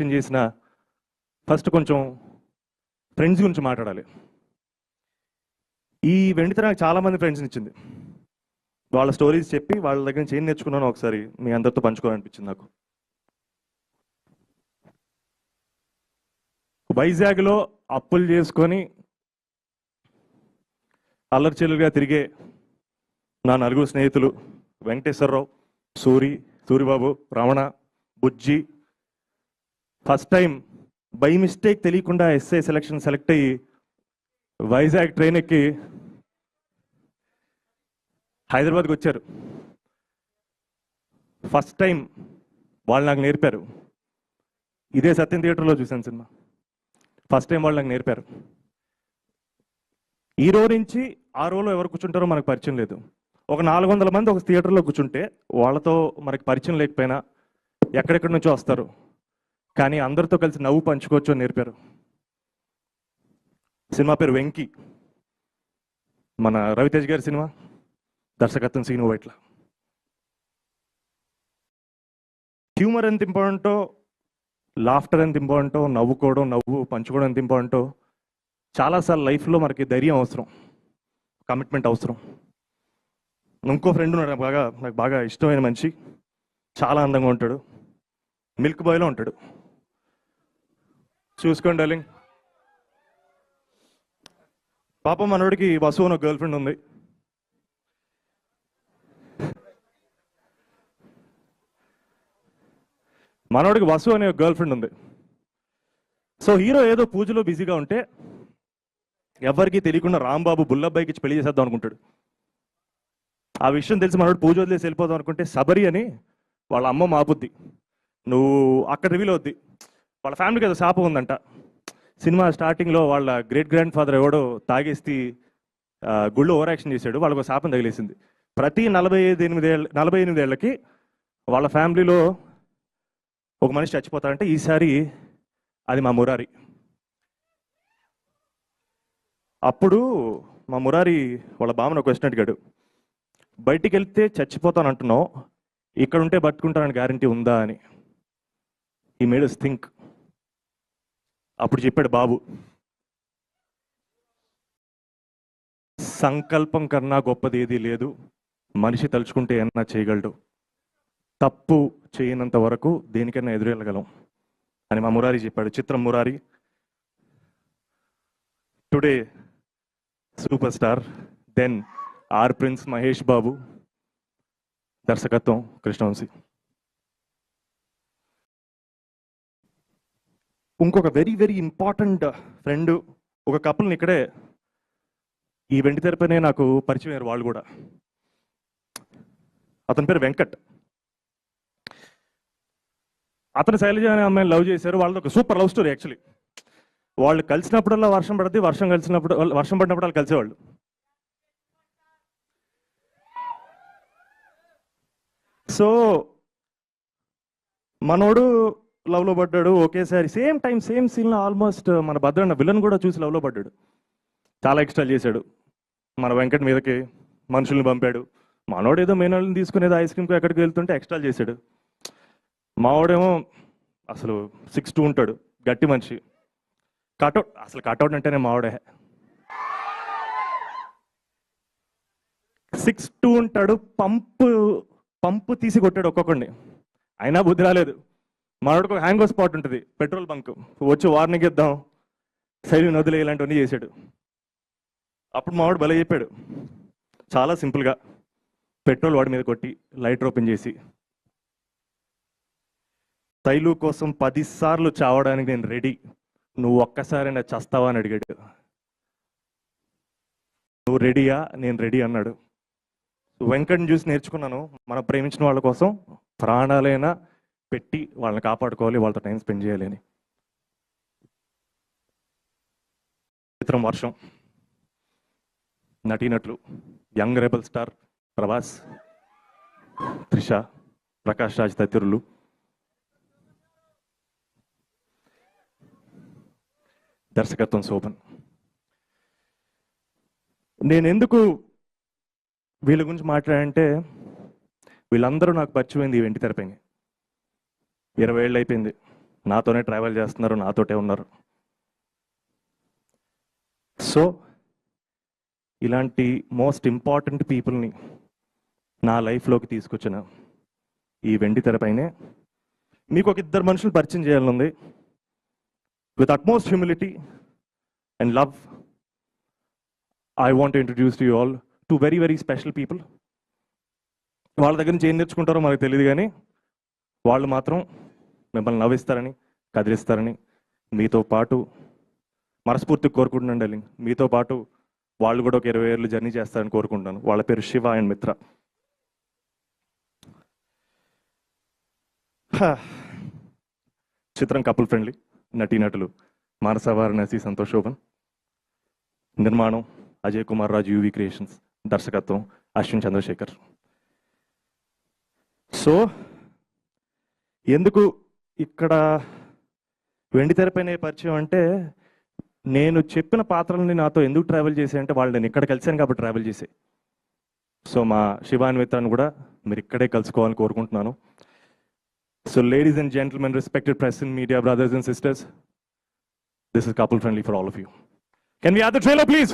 పరిచయం చేసిన ఫస్ట్ కొంచెం ఫ్రెండ్స్ గురించి మాట్లాడాలి. ఈ వెండితెర నాకు చాలామంది ఫ్రెండ్స్ని ఇచ్చింది. వాళ్ళ స్టోరీస్ చెప్పి వాళ్ళ దగ్గర నుంచి ఏం నేర్చుకున్నానో ఒకసారి మీ అందరితో పంచుకోవాలనిపించింది నాకు. వైజాగ్లో అప్పులు చేసుకొని అల్లరిచెల్లుగా తిరిగే నా నలుగురు స్నేహితులు వెంకటేశ్వరరావు, సూరిబాబు, రమణ, బుజ్జి ఫస్ట్ టైం బై మిస్టేక్ తెలియకుండా ఎస్ఐ సెలెక్ట్ అయ్యి వైజాగ్ ట్రైన్ ఎక్కి హైదరాబాద్కి వచ్చారు. ఫస్ట్ టైం వాళ్ళు నాకు నేర్పారు. ఇదే సత్యం థియేటర్లో చూశాను సినిమా. ఫస్ట్ టైం వాళ్ళు నాకు నేర్పారు. ఈ రో నుంచి ఆ రోలో ఎవరు కూర్చుంటారో మనకు పరిచయం లేదు. ఒక 400 మంది ఒక థియేటర్లో కూర్చుంటే వాళ్ళతో మనకి పరిచయం లేకపోయినా ఎక్కడెక్కడి నుంచో వస్తారు, కానీ అందరితో కలిసి నవ్వు పంచుకోవచ్చు అని నేర్పారు. సినిమా పేరు వెంకీ, మన రవితేజ్ గారి సినిమా, దర్శకత్వం సీను వైట్ల. హ్యూమర్ ఎంత ఇంపార్టెంటో, లాఫ్టర్ ఎంత ఇంపార్టెంటో, నవ్వు పంచుకోవడం ఎంత ఇంపార్టెంటో చాలాసార్లు లైఫ్లో మనకి ధైర్యం అవసరం, కమిట్మెంట్ అవసరం. ఇంకో ఫ్రెండ్ ఉన్నాడు నాకు బాగా ఇష్టమైన మనిషి, చాలా అందంగా ఉంటాడు, మిల్క్ బాయ్లో ఉంటాడు. చూసుకోండి డార్లింగ్. పాపం మనోడికి వసు అని ఒక గర్ల్ ఫ్రెండ్ ఉంది. మనోడికి వసు అనే ఒక గర్ల్ ఫ్రెండ్ ఉంది. సో హీరో ఏదో పూజలో బిజీగా ఉంటే ఎవరికి తెలియకుండా రాంబాబు బుల్లబ్బాయికి ఇచ్చి పెళ్లి చేసేద్దాం అనుకుంటాడు. ఆ విషయం తెలిసి మనోడు పూజ వదిలేసి వెళ్ళిపోదాం అనుకుంటే శబరి అని వాళ్ళ అమ్మ మాపుద్ది, నువ్వు అక్కడ రివీల్ అవుద్ది. వాళ్ళ ఫ్యామిలీకి ఏదో శాపం ఉందంట. సినిమా స్టార్టింగ్లో వాళ్ళ గ్రేట్ గ్రాండ్ ఫాదర్ ఎవడో తాగేసి గుళ్ళో ఓవర్ యాక్షన్ చేశాడు, వాళ్ళకు శాపం తగిలేసింది. ప్రతి 48 ఏళ్ళకి వాళ్ళ ఫ్యామిలీలో ఒక మనిషి చచ్చిపోతారంటే ఈసారి అది మా మురారి. అప్పుడు మా మురారి వాళ్ళ బామ్మను ఒక క్వశ్చన్ అడిగాడు, బయటికి వెళ్తే చచ్చిపోతాను అంటున్నావు, ఇక్కడ ఉంటే బతుకుంటానని గ్యారంటీ ఉందా అని. ఈ మేడ్ us థింక్. అప్పుడు చెప్పాడు బాబు, సంకల్పం కన్నా గొప్పది ఏదీ లేదు, మనిషి తలుచుకుంటే ఏమన్నా చేయగలడు, తప్పు చేయనంత వరకు దేనికైనా ఎదురెళ్ళగలం అని మా మురారి చెప్పాడు. చిత్రం Murari. Today superstar, then our prince Mahesh Babu, దర్శకత్వం కృష్ణవంశీ. ఇంకొక వెరీ వెరీ ఇంపార్టెంట్ ఫ్రెండ్, ఒక కపుల్ని ఇక్కడే ఈ వెండి తెరపైనే నాకు పరిచయం అయ్యారు వాళ్ళు కూడా. అతని పేరు వెంకట్. అతను శైలజ అనే అమ్మాయిని లవ్ చేశారు. వాళ్ళది ఒక సూపర్ లవ్ స్టోరీ యాక్చువల్లీ. వాళ్ళు కలిసినప్పుడల్లా వర్షం పడుతుంది, వర్షం పడినప్పుడు వాళ్ళు కలిసేవాళ్ళు. సో మనోడు లవ్లో పడ్డాడు ఒకేసారి, సేమ్ టైం సేమ్ సీన్లో ఆల్మోస్ట్ మన భద్రన్న విలన్ కూడా చూసి లవ్లో పడ్డాడు. చాలా ఎక్స్ట్రా చేశాడు. మన వెంకట్ మీదకి మనుషుల్ని పంపాడు. మనోడు ఏదో మేనోళ్ళని తీసుకునేది ఐస్ క్రీమ్కి ఎక్కడికి వెళ్తుంటే ఎక్స్ట్రా చేశాడు. మావాడేమో అసలు 6'2" ఉంటాడు, గట్టి మనిషి. కటౌట్ అంటేనే మావాడే. 6'2" ఉంటాడు, పంపు తీసి కొట్టాడు ఒక్కొక్కడిని, అయినా బుద్ధి రాలేదు. మనోడికి ఒక హ్యాంగో స్పాట్ ఉంటుంది, పెట్రోల్ బంక్, వచ్చి వార్నింగ్ ఇద్దాం, సైడ్ నదులు ఇలాంటివన్నీ చేశాడు. అప్పుడు మావాడు భలే చెప్పాడు, చాలా సింపుల్గా పెట్రోల్ వాడి మీద కొట్టి లైటర్ ఓపెన్ చేసి, శైలు కోసం 10 సార్లు చావడానికి నేను రెడీ, నువ్వు ఒక్కసారైనా చస్తావా అని అడిగాడు. నువ్వు రెడీయా? నేను రెడీ అన్నాడు. వెంకట్ని చూసి నేర్చుకున్నాను, మనం ప్రేమించిన వాళ్ళ కోసం ప్రాణాలైనా పెట్టి వాళ్ళని కాపాడుకోవాలి, వాళ్ళతో టైం స్పెండ్ చేయాలి అని. చిత్రం వర్షం. నటీనటులు young rebel star Prabhas, Trisha, Prakash Raj తదితరులు. దర్శకత్వం శోభన్. నేను ఎందుకు వీళ్ళ గురించి మాట్లాడంటే, వీళ్ళందరూ నాకు పరిచయమైంది ఈ వెండి తెరపైన. 20 ఏళ్ళు అయిపోయింది. నాతోనే ట్రావెల్ చేస్తున్నారు, నాతోటే ఉన్నారు. సో ఇలాంటి మోస్ట్ ఇంపార్టెంట్ పీపుల్ని నా లైఫ్లోకి తీసుకొచ్చిన ఈ వెండి తెరపైనే మీకు ఒక ఇద్దరు మనుషులు పరిచయం చేయాలనుంది. With utmost humility and love, I want introduce to you all to very very special people. వాళ్ళ దగ్గర నుంచి ఏం నేర్చుకుంటారో మనకు తెలియదు, కానీ వాళ్ళు మాత్రం మిమ్మల్ని నవ్విస్తారని, కదిలిస్తారని మీతో పాటు మనస్ఫూర్తిగా కోరుకుంటున్నాను డార్లింగ్. మీతో పాటు వాళ్ళు కూడా ఒక 20 ఏళ్ళు జర్నీ చేస్తారని కోరుకుంటున్నాను. వాళ్ళ పేరు శివ అండ్ మిత్ర. చిత్రం కపుల్ ఫ్రెండ్లీ. నటీనటులు మానస వారణాసి, సంతోష్ శోభన్. నిర్మాణం అజయ్ కుమార్ రాజు, యూవి క్రియేషన్స్. దర్శకత్వం అశ్విన్ చంద్రశేఖర్. సో ఎందుకు ఇక్కడ వెండి తెరపైన పరిచయం అంటే, నేను చెప్పిన పాత్రలని నాతో ఎందుకు ట్రావెల్ చేశాయంటే, వాళ్ళు నేను ఇక్కడ కలిశాను కాబట్టి ట్రావెల్ చేసే. సో మా శివాన్ మిత్రాన్ని కూడా మీరు ఇక్కడే కలుసుకోవాలని కోరుకుంటున్నాను. So ladies and gentlemen, respected press and media brothers and sisters, this is couple friendly for all of you. Can we have the trailer please?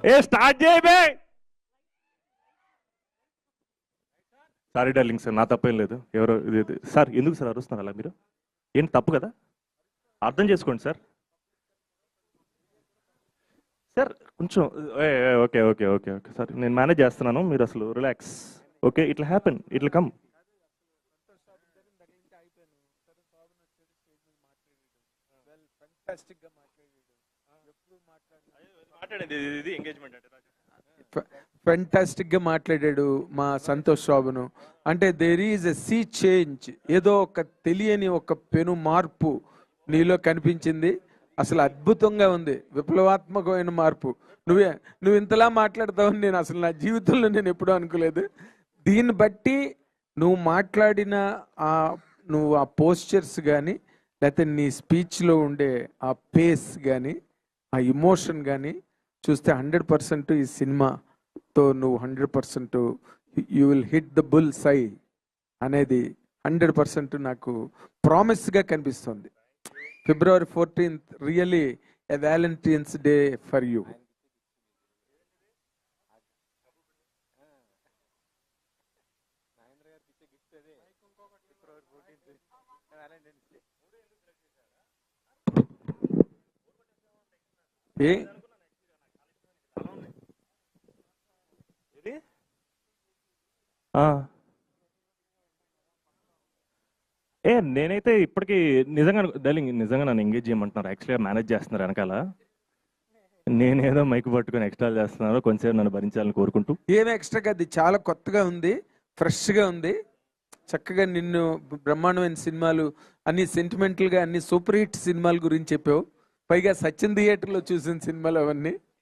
ఏ స్టార్ట్ చేయబే. సారీ డార్లింగ్ సార్, నా తప్పేం లేదు. ఎవరో ఇది సార్, ఎందుకు సార్ అరుస్తున్నారు అలా? మీరు ఏంటి తప్పు కదా, అర్థం చేసుకోండి సార్. సార్ కొంచెం okay okay okay okay sir, నేను మేనేజ్ చేస్తున్నాను, మీరు అసలు రిలాక్స్. ఓకే, ఇట్లా హ్యాపెన్, ఇట్లా కమ్. ఫెంటాస్టిక్ గా మాట్లాడాడు మా సంతోష్ శోభను. అంటే there is a sea change, ఏదో ఒక తెలియని ఒక పెను మార్పు నీలో కనిపించింది. అసలు అద్భుతంగా ఉంది, విప్లవాత్మకమైన మార్పు. నువ్వు ఇంతలా మాట్లాడతావని నేను అసలు నా జీవితంలో నేను ఎప్పుడూ అనుకోలేదు. దీన్ని బట్టి నువ్వు మాట్లాడిన నువ్వు ఆ పోస్చర్స్ కానీ, లేకపోతే నీ స్పీచ్లో ఉండే ఆ పేస్ కానీ, ఆ ఇమోషన్ కానీ చూస్తే 100% ఈ సినిమాతో నువ్వు 100% you will hit the bull's eye అనేది 100% నాకు ప్రామిస్గా కనిపిస్తుంది. February 14th really a Valentine's Day for you. ఏ ఆ. నేనైతే ఇప్పటికీ నిజంగా డార్లింగ్ నిజంగా నన్ను ఎంగేజ్ చేయమంటున్నారు, యాక్చువల్గా మేనేజ్ చేస్తున్నారు వెనకాల. నేనేదో మైక్ పట్టుకొని ఎక్స్ట్రా చేస్తున్నాను, కొంచెంసేపు నన్ను భరించాలని కోరుకుంటూ. ఏం ఎక్స్ట్రా అది చాలా కొత్తగా ఉంది, ఫ్రెష్గా ఉంది. చక్కగా నిన్ను బ్రహ్మాండమైన సినిమాలు అన్ని సెంటిమెంటల్గా అన్ని సూపర్ హిట్ సినిమాల గురించి చెప్పావు. పైగా సచిన్ థియేటర్లో చూసిన సినిమాలు అవన్నీ.